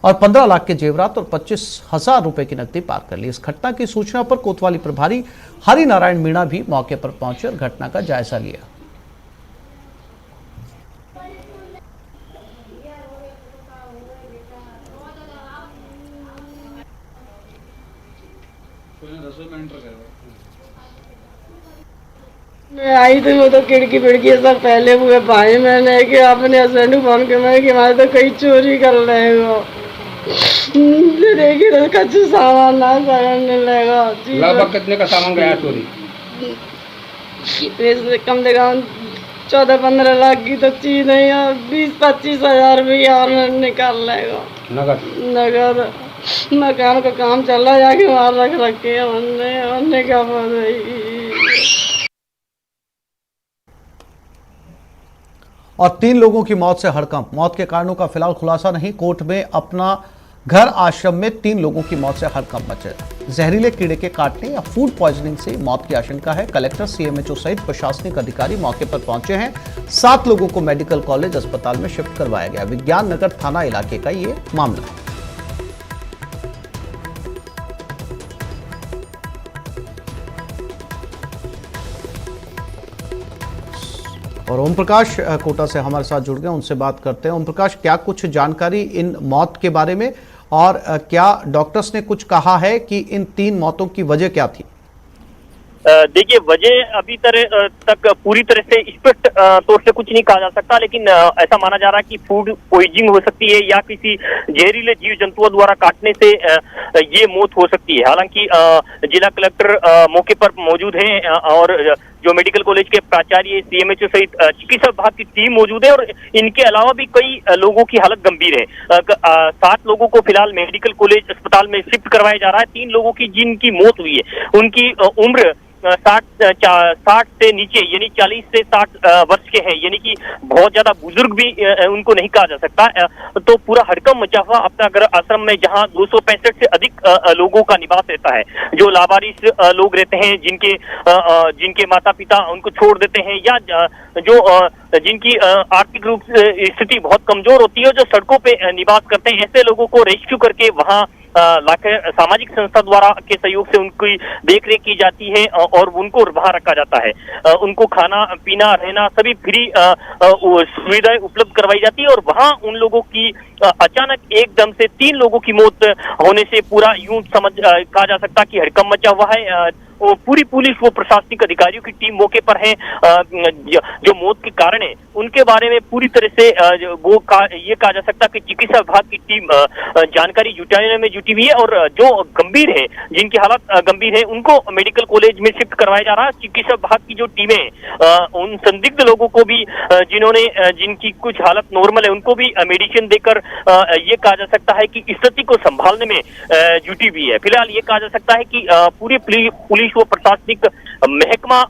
और 15 लाख के जेवरात और 25,000 रुपए की नकदी पार कर ली। इस घटना की सूचना पर कोतवाली प्रभारी हरि नारायण मीणा भी मौके पर पहुंचे और घटना का जायजा लिया। मैं आई थी, वो तो खिड़की फिड़की सब पहले हुए भाई, मैंने कि अपने हस्बैंड को फोन किया, मैं कि हमारे तो कहीं चोरी कर रहे हो, देखिए तो कच्चे सामान ना करने लगा। लगभग कितने का सामान गया चोरी? कम से कम 14-15 लाख की तो चीज नहीं है, 20-25 हजार भी और निकाल लेगा नगद। मकान का काम चल रहा है, जाके वहाँ रख रखे हमने क्या और 3 लोगों की मौत से हड़कंप। मौत के कारणों का फिलहाल खुलासा नहीं। कोर्ट में अपना घर आश्रम में 3 लोगों की मौत से हड़कंप मचे। जहरीले कीड़े के काटने या फूड पॉइजनिंग से मौत की आशंका है। कलेक्टर, सीएमएचओ सहित प्रशासनिक अधिकारी मौके पर पहुंचे हैं। 7 लोगों को मेडिकल कॉलेज अस्पताल में शिफ्ट करवाया गया। विज्ञान नगर थाना इलाके का ये मामला है। और ओम प्रकाश कोटा से हमारे साथ जुड़ गए, उनसे बात करते हैं। ओम प्रकाश, क्या कुछ जानकारी इन मौत के बारे में, और क्या डॉक्टर्स ने कुछ कहा है कि इन 3 मौतों की वजह क्या थी? देखिए, वजह अभी तक पूरी तरह से स्पष्ट तौर से कुछ नहीं कहा जा सकता, लेकिन ऐसा माना जा रहा है कि फूड पॉइजनिंग हो सकती है या किसी जहरीले जीव जंतुओं द्वारा काटने से ये मौत हो सकती है। हालांकि जिला कलेक्टर मौके पर मौजूद हैं और जो मेडिकल कॉलेज के प्राचार्य, सीएमएचओ सहित चिकित्सा विभाग की टीम मौजूद है और इनके अलावा भी कई लोगों की हालत गंभीर है। 7 लोगों को फिलहाल मेडिकल कॉलेज अस्पताल में शिफ्ट करवाया जा रहा है। 3 लोगों की जिनकी मौत हुई है उनकी उम्र 60 से नीचे यानी 40 से 60 वर्ष के हैं, यानी कि बहुत ज्यादा बुजुर्ग भी उनको नहीं कहा जा सकता। तो पूरा हड़कंप मचा हुआ अपना घर आश्रम में, जहां 265 से अधिक लोगों का निवास रहता है। जो लावारिस लोग रहते हैं, जिनके माता पिता उनको छोड़ देते हैं, या जो जिनकी आर्थिक रूप से स्थिति बहुत कमजोर होती है, जो सड़कों पे निवास करते हैं, ऐसे लोगों को रेस्क्यू करके वहां सामाजिक संस्था द्वारा के सहयोग से उनकी देखरेख की जाती है और उनको वहां रखा जाता है। उनको खाना पीना रहना सभी फ्री सुविधाएं उपलब्ध करवाई जाती है। और वहां उन लोगों की अचानक एकदम से 3 लोगों की मौत होने से पूरा यूं समझ कहा जा सकता कि हड़कंप मचा हुआ है। पूरी पुलिस व प्रशासनिक अधिकारियों की टीम मौके पर है। जो मौत के कारण है उनके बारे में पूरी तरह से ये कहा जा सकता कि चिकित्सा विभाग की टीम जानकारी जुटाने में जुटी हुई है। और जो गंभीर है, जिनकी हालत गंभीर है, उनको मेडिकल कॉलेज में शिफ्ट करवाया जा रहा है। चिकित्सा विभाग की जो टीमें हैं उन संदिग्ध लोगों को भी जिनकी कुछ हालत नॉर्मल है उनको भी मेडिसिन देकर ये कहा जा सकता है कि स्थिति को संभालने में जुटी हुई है। फिलहाल ये कहा जा सकता है कि पूरी पुलिस वो प्रशासनिक महकमा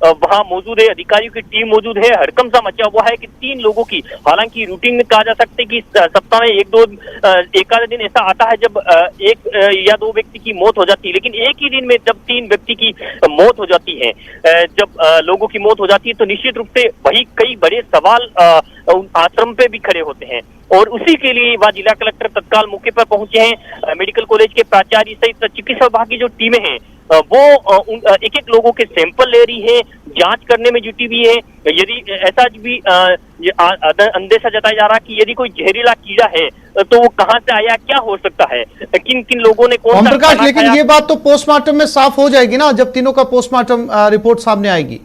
वहां मौजूद है, अधिकारियों की टीम मौजूद है। हड़कंप सा मचा हुआ है कि 3 लोगों की, हालांकि रूटीन में कहा जा सकता है कि सप्ताह में एक आधा दिन ऐसा आता है जब 1 या 2 व्यक्ति की मौत हो जाती है, लेकिन एक ही दिन में जब 3 व्यक्ति की मौत हो जाती है, जब लोगों की मौत हो जाती है, तो निश्चित रूप से वही कई बड़े सवाल आश्रम पे भी खड़े होते हैं। और उसी के लिए वह जिला कलेक्टर तत्काल मौके पर पहुंचे हैं। मेडिकल कॉलेज के प्राचार्य सहित चिकित्सा विभाग की जो टीमें हैं वो एक लोगों के सैंपल ले रही है, जांच करने में जुटी हुई है। यदि ऐसा भी अंदेशा जताया जा रहा है कि यदि कोई जहरीला कीड़ा है तो वो कहां से आया, क्या हो सकता है, किन किन लोगों ने कौन सा प्रकाश, लेकिन ये बात तो पोस्टमार्टम में साफ हो जाएगी ना, जब तीनों का पोस्टमार्टम रिपोर्ट सामने आएगी।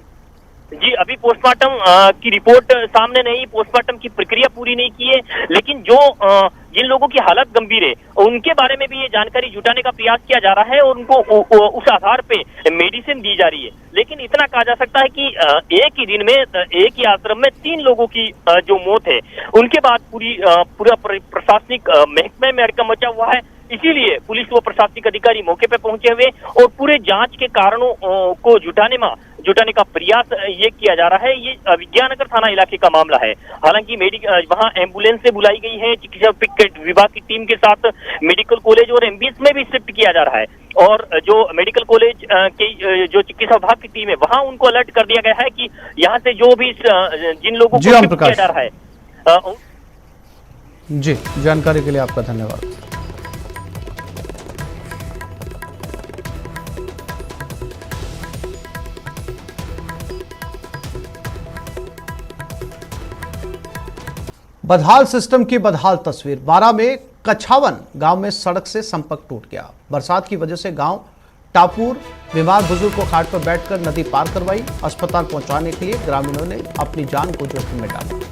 जी, अभी पोस्टमार्टम की रिपोर्ट सामने नहीं, पोस्टमार्टम की प्रक्रिया पूरी नहीं की है, लेकिन जिन लोगों की हालत गंभीर है उनके बारे में भी ये जानकारी जुटाने का प्रयास किया जा रहा है और उनको उस आधार पे मेडिसिन दी जा रही है। लेकिन इतना कहा जा सकता है कि एक ही दिन में एक ही आश्रम में 3 लोगों की जो मौत है, उनके बाद पूरा प्रशासनिक महकमे में हड़कंप मचा हुआ है। इसीलिए पुलिस व प्रशासनिक अधिकारी मौके पर पहुंचे हुए और पूरे जांच के कारणों को जुटाने का प्रयास ये किया जा रहा है। ये विज्ञान नगर थाना इलाके का मामला है। हालांकि वहां एम्बुलेंस से बुलाई गई है, चिकित्सा विभाग की टीम के साथ मेडिकल कॉलेज और एमबीएस में भी शिफ्ट किया जा रहा है। और जो मेडिकल कॉलेज के जो चिकित्सा विभाग की टीम है वहां उनको अलर्ट कर दिया गया है कि यहाँ से जो भी जिन लोगों को शिफ्ट किया जा रहा है जी, जानकारी के लिए आपका धन्यवाद। बदहाल सिस्टम की बदहाल तस्वीर। बारां में कछावन गांव में सड़क से संपर्क टूट गया। बरसात की वजह से गांव टापुर बीमार बुजुर्ग को खाट पर बैठकर नदी पार करवाई। अस्पताल पहुंचाने के लिए ग्रामीणों ने अपनी जान को जोखिम में डाला।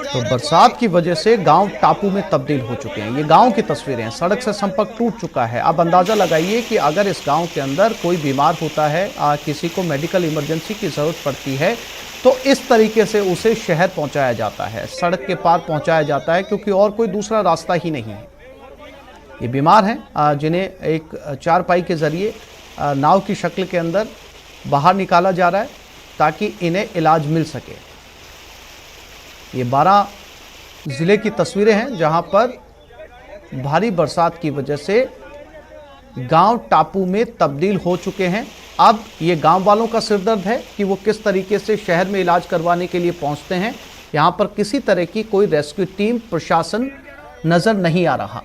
तो बरसात की वजह से गांव टापू में तब्दील हो चुके हैं। ये गांव की तस्वीरें हैं। सड़क से संपर्क टूट चुका है। अब अंदाजा लगाइए कि अगर इस गांव के अंदर कोई बीमार होता है, किसी को मेडिकल इमरजेंसी की जरूरत पड़ती है, तो इस तरीके से उसे शहर पहुंचाया जाता है, सड़क के पार पहुंचाया जाता है, क्योंकि और कोई दूसरा रास्ता ही नहीं है। ये बीमार हैं जिन्हें एक चारपाई के जरिए नाव की शक्ल के अंदर बाहर निकाला जा रहा है ताकि इन्हें इलाज मिल सके। ये बारां जिले की तस्वीरें हैं जहां पर भारी बरसात की वजह से गांव टापू में तब्दील हो चुके हैं। अब ये गांव वालों का सिरदर्द है कि वो किस तरीके से शहर में इलाज करवाने के लिए पहुंचते हैं। यहां पर किसी तरह की कोई रेस्क्यू टीम, प्रशासन नजर नहीं आ रहा।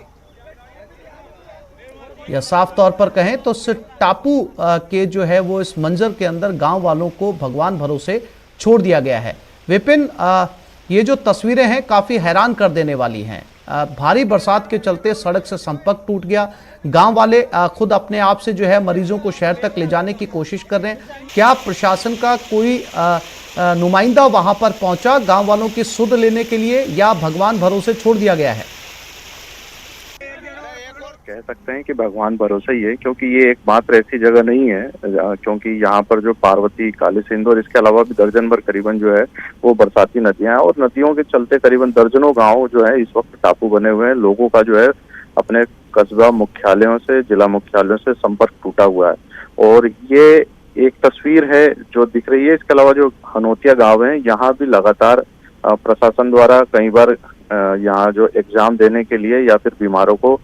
या साफ तौर पर कहें तो सिर्फ टापू के जो है वो इस मंजर के अंदर गांव वालों को भगवान भरोसे छोड़ दिया गया है। विपिन, ये जो तस्वीरें हैं काफ़ी हैरान कर देने वाली हैं। भारी बरसात के चलते सड़क से संपर्क टूट गया। गांव वाले खुद अपने आप से जो है मरीजों को शहर तक ले जाने की कोशिश कर रहे हैं। क्या प्रशासन का कोई नुमाइंदा वहां पर पहुंचा गांव वालों की सुध लेने के लिए, या भगवान भरोसे छोड़ दिया गया है? कह सकते हैं कि भगवान भरोसा ही है, क्योंकि ये एकमात्र ऐसी जगह नहीं है, क्योंकि यहाँ पर जो पार्वती, काली सिंध और इसके अलावा भी दर्जन भर करीबन जो है वो बरसाती नदियां हैं, और नदियों के चलते करीबन दर्जनों गांव जो है इस वक्त टापू बने हुए हैं। लोगों का जो है अपने कस्बा मुख्यालयों से, जिला मुख्यालयों से संपर्क टूटा हुआ है। और ये एक तस्वीर है जो दिख रही है। इसके अलावा जो हनोतिया गाँव है, यहाँ भी लगातार प्रशासन द्वारा कई बार यहाँ जो एग्जाम देने के लिए या फिर बीमारों को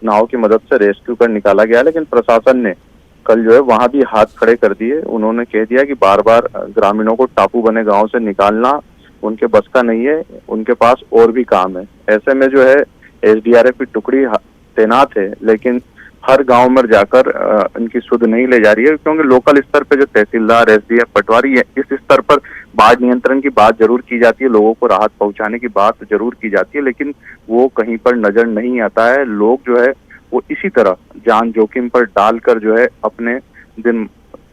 नाव की मदद से रेस्क्यू कर निकाला गया, लेकिन प्रशासन ने कल जो है वहां भी हाथ खड़े कर दिए। उन्होंने कह दिया कि बार बार ग्रामीणों को टापू बने गांव से निकालना उनके बस का नहीं है, उनके पास और भी काम है। ऐसे में जो है एसडीआरएफ की टुकड़ी तैनात है, लेकिन हर गांव में जाकर इनकी सुध नहीं ले जा रही है, क्योंकि लोकल स्तर पे जो तहसीलदार, एसडीएफ, पटवारी है, इस स्तर पर बाढ़ नियंत्रण की बात जरूर की जाती है, लोगों को राहत पहुंचाने की बात जरूर की जाती है, लेकिन वो कहीं पर नजर नहीं आता है। लोग जो है वो इसी तरह जान जोखिम पर डालकर जो है अपने दिन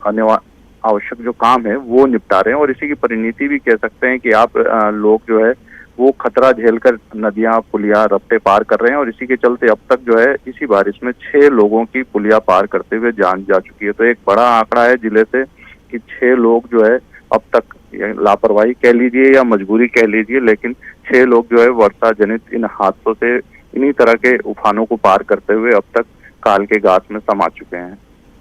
आवश्यक जो काम है वो निपटा रहे हैं, और इसी की परिणति भी कह सकते हैं कि आप लोग जो है वो खतरा झेलकर नदियां, पुलिया, रफ्ते पार कर रहे हैं। और इसी के चलते अब तक जो है इसी बारिश में 6 लोगों की पुलिया पार करते हुए जान जा चुकी है। तो एक बड़ा आंकड़ा है जिले से कि 6 लोग जो है अब तक, लापरवाही कह लीजिए या मजबूरी कह लीजिए, लेकिन 6 लोग जो है वर्षा जनित इन हादसों से, इन्हीं तरह के उफानों को पार करते हुए अब तक काल के गात में समा चुके हैं।